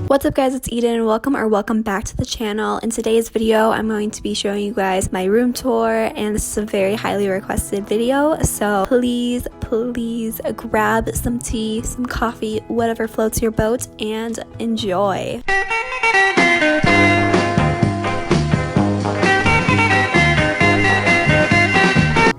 What's up guys, it's Eden and welcome back to the channel. In today's video, I'm going to be showing you guys my room tour, and this is a very highly requested video, so please grab some tea, some coffee, whatever floats your boat, and enjoy.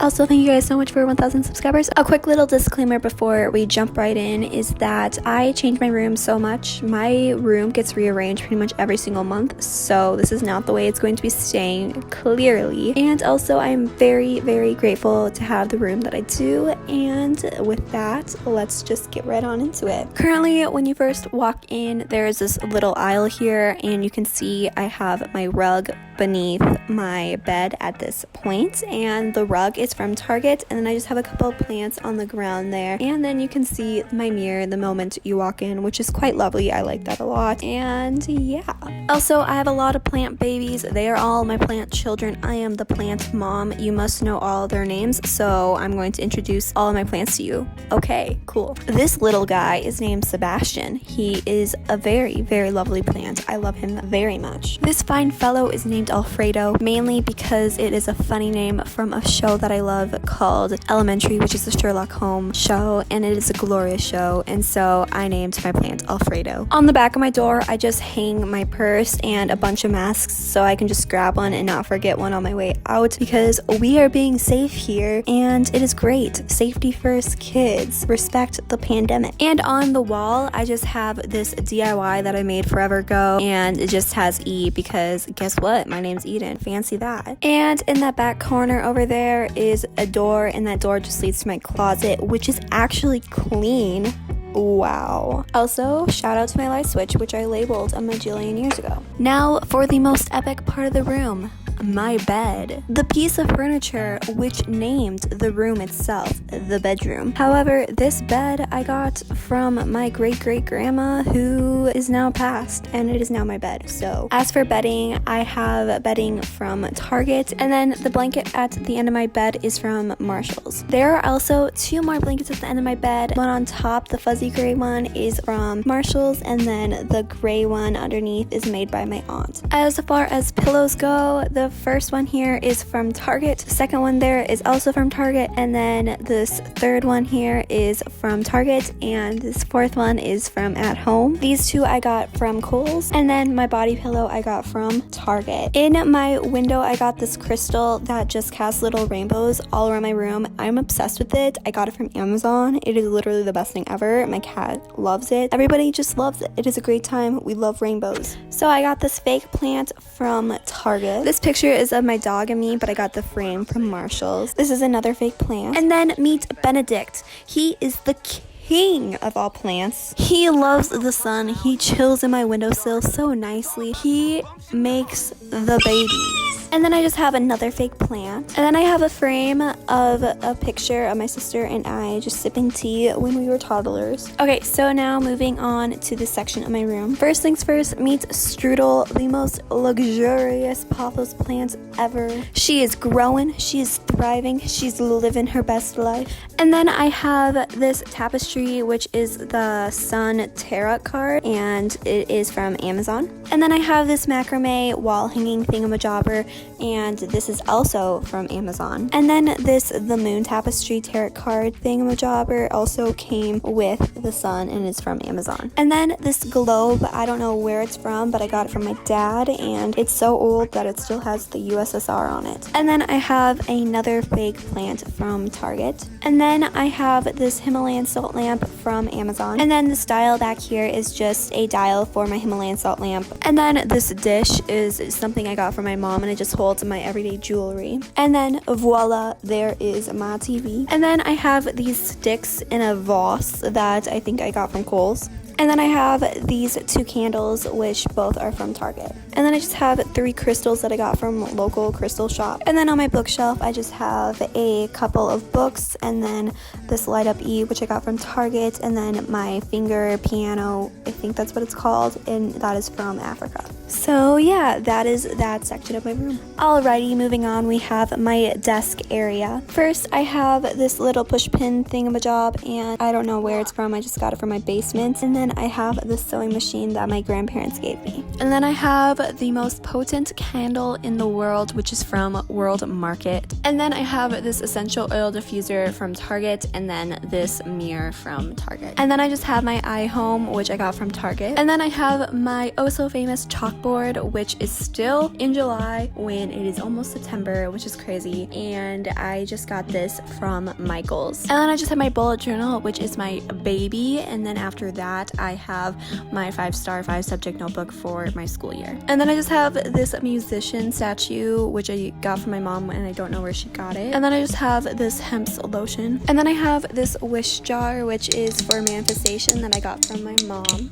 Also, thank you guys so much for 1,000 subscribers. A quick little disclaimer before we jump right in is that I change my room so much. My room gets rearranged pretty much every single month, so this is not the way it's going to be staying, clearly. And also, I'm very grateful to have the room that I do, and with that, let's just get right on into it. Currently, when you first walk in, there's this little aisle here, and you can see I have my rug beneath my bed at this point, and the rug is from Target, and then I just have a couple of plants on the ground there, and then you can see my mirror the moment you walk in, which is quite lovely. I like that a lot. And yeah, also I have a lot of plant babies. They are all my plant children. I am the plant mom. You must know all their names, so I'm going to introduce all of my plants to you. Okay, cool. This little guy is named Sebastian. He is a very lovely plant. I love him very much. This fine fellow is named Alfredo, mainly because it is a funny name from a show that I love called Elementary, which is a Sherlock Holmes show, and it is a glorious show, and so I named my plant Alfredo. On the back of my door, I just hang my purse and a bunch of masks so I can just grab one and not forget one on my way out, because we are being safe here, and it is great. Safety first, kids. Respect the pandemic. And on the wall, I just have this DIY that I made forever ago, and it just has E because guess what? My name's Eden. Fancy that. And in that back corner over there is a door, and that door just leads to my closet, which is actually clean. Wow. Also, shout out to my light switch, which I labeled a majillion years ago. Now for the most epic part of the room, my bed. The piece of furniture which named the room itself the bedroom. However, this bed I got from my great-great-grandma, who is now passed, and it is now my bed. So as for bedding, I have bedding from Target, and then the blanket at the end of my bed is from Marshall's. There are also two more blankets at the end of my bed. One on top, the fuzzy gray one, is from Marshall's, and then the gray one underneath is made by my aunt. As far as pillows go, the first one here is from Target, the second one there is also from Target, and then this third one here is from Target, and this fourth one is from At Home. These two I got from Kohl's, and then my body pillow I got from Target. In my window, I got this crystal that just casts little rainbows all around my room. I'm obsessed with it. I got it from Amazon. It is literally the best thing ever. My cat loves it. Everybody just loves it. It is a great time. We love rainbows. So I got this fake plant from Target. This picture is of my dog and me, but I got the frame from Marshall's. This is another fake plant. And then meet Benedict. He is the king of all plants. He loves the sun. He chills in my windowsill so nicely. He makes the babies. And then I just have another fake plant. And then I have a frame of a picture of my sister and I just sipping tea when we were toddlers. Okay, so now moving on to this section of my room. First things first, meet Strudel, the most luxurious pothos plant ever. She is growing, she is thriving, she's living her best life. And then I have this tapestry, which is the Sun Tarot card, and it is from Amazon. And then I have this macrame wall hanging thingamajobber, and this is also from Amazon. And then the Moon Tapestry tarot card thingamajobber also came with the sun, and it's from Amazon. And then this globe, I don't know where it's from, but I got it from my dad, and it's so old that it still has the USSR on it. And then I have another fake plant from Target. And then I have this Himalayan salt lamp from Amazon. And then this dial back here is just a dial for my Himalayan salt lamp. And then this dish is something I got from my mom, and it just holds my everyday jewelry. And then voila, there is my TV. And then I have these sticks in a vase that I think I got from Kohl's. And then I have these two candles, which both are from Target. And then I just have 3 crystals that I got from a local crystal shop. And then on my bookshelf, I just have a couple of books, and then this Light Up E, which I got from Target, and then my finger piano, I think that's what it's called, and that is from Africa. So yeah, that is that section of my room. Alrighty, moving on, we have my desk area. First, I have this little push pin thingamajob, and I don't know where it's from. I just got it from my basement. And then then I have this sewing machine that my grandparents gave me. And then I have the most potent candle in the world, which is from World Market. And then I have this essential oil diffuser from Target, and then this mirror from Target. And then I just have my iHome, which I got from Target. And then I have my oh so famous chalkboard, which is still in July when it is almost September, which is crazy. And I just got this from Michael's. And then I just have my bullet journal, which is my baby. And then after that, I have my 5-star 5-subject notebook for my school year. And then I just have this musician statue, which I got from my mom, and I don't know where she got it. And then I just have this hemp lotion. And then I have this wish jar, which is for manifestation, that I got from my mom.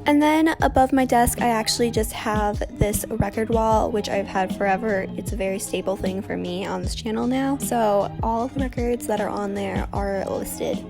And then above my desk, I actually just have this record wall, which I've had forever. It's a very staple thing for me on this channel now. So all of the records that are on there are listed.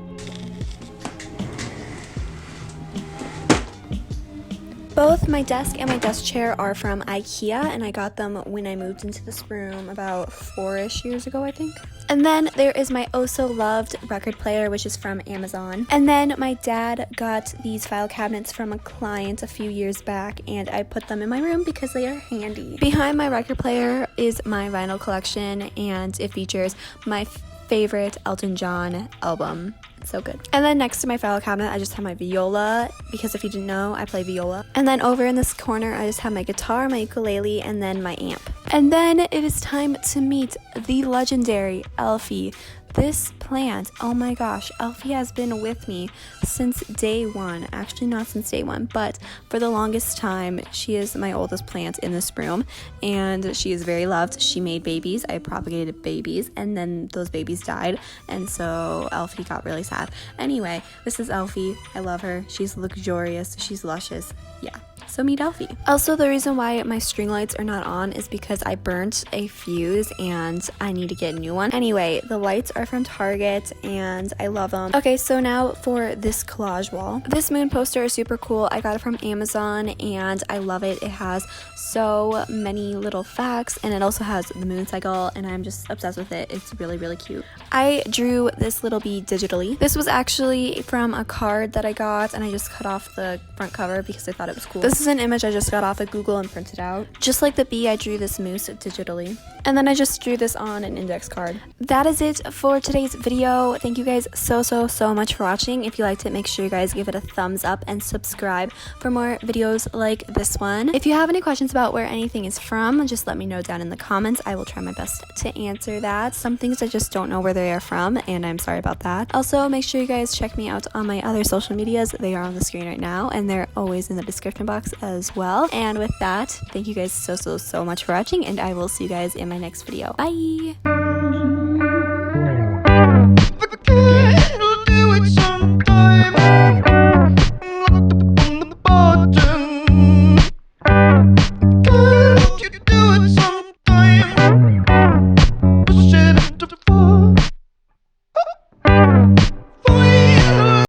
Both my desk and my desk chair are from IKEA, and I got them when I moved into this room about 4-ish years ago, I think. And then there is my oh so loved record player, which is from Amazon. And then my dad got these file cabinets from a client a few years back, and I put them in my room because they are handy. Behind my record player is my vinyl collection, and it features my favorite Elton John album. So good. And then next to my file cabinet, I just have my viola, because if you didn't know, I play viola. And then over in this corner, I just have my guitar, my ukulele, and then my amp. And then it is time to meet the legendary Elfie. This plant, oh my gosh, Elfie has been with me since day one. Actually, not since day one, but for the longest time. She is my oldest plant in this room, and she is very loved. She made babies. I propagated babies, and then those babies died, and so Elfie got really sad. Anyway, this is Elfie. I love her. She's luxurious. She's luscious. Yeah. So meet Elfie. Also, the reason why my string lights are not on is because I burnt a fuse and I need to get a new one. Anyway, the lights are from Target and I love them. Okay, so now for this collage wall. This moon poster is super cool. I got it from Amazon and I love it. It has so many little facts, and it also has the moon cycle, and I'm just obsessed with it. It's really, really cute. I drew this little bee digitally. This was actually from a card that I got, and I just cut off the front cover because I thought it was cool. This is an image I just got off of Google and printed out. Just like the bee, I drew this moose digitally. And then I just drew this on an index card. That is it for today's video. Thank you guys so much for watching. If you liked it, make sure you guys give it a thumbs up and subscribe for more videos like this one. If you have any questions about where anything is from, just let me know down in the comments. I will try my best to answer that. Some things I just don't know where they are from, and I'm sorry about that. Also, make sure you guys check me out on my other social medias. They are on the screen right now, and they're always in the description box as well. And with that, thank you guys so much for watching, and I will see you guys in my next video. Bye!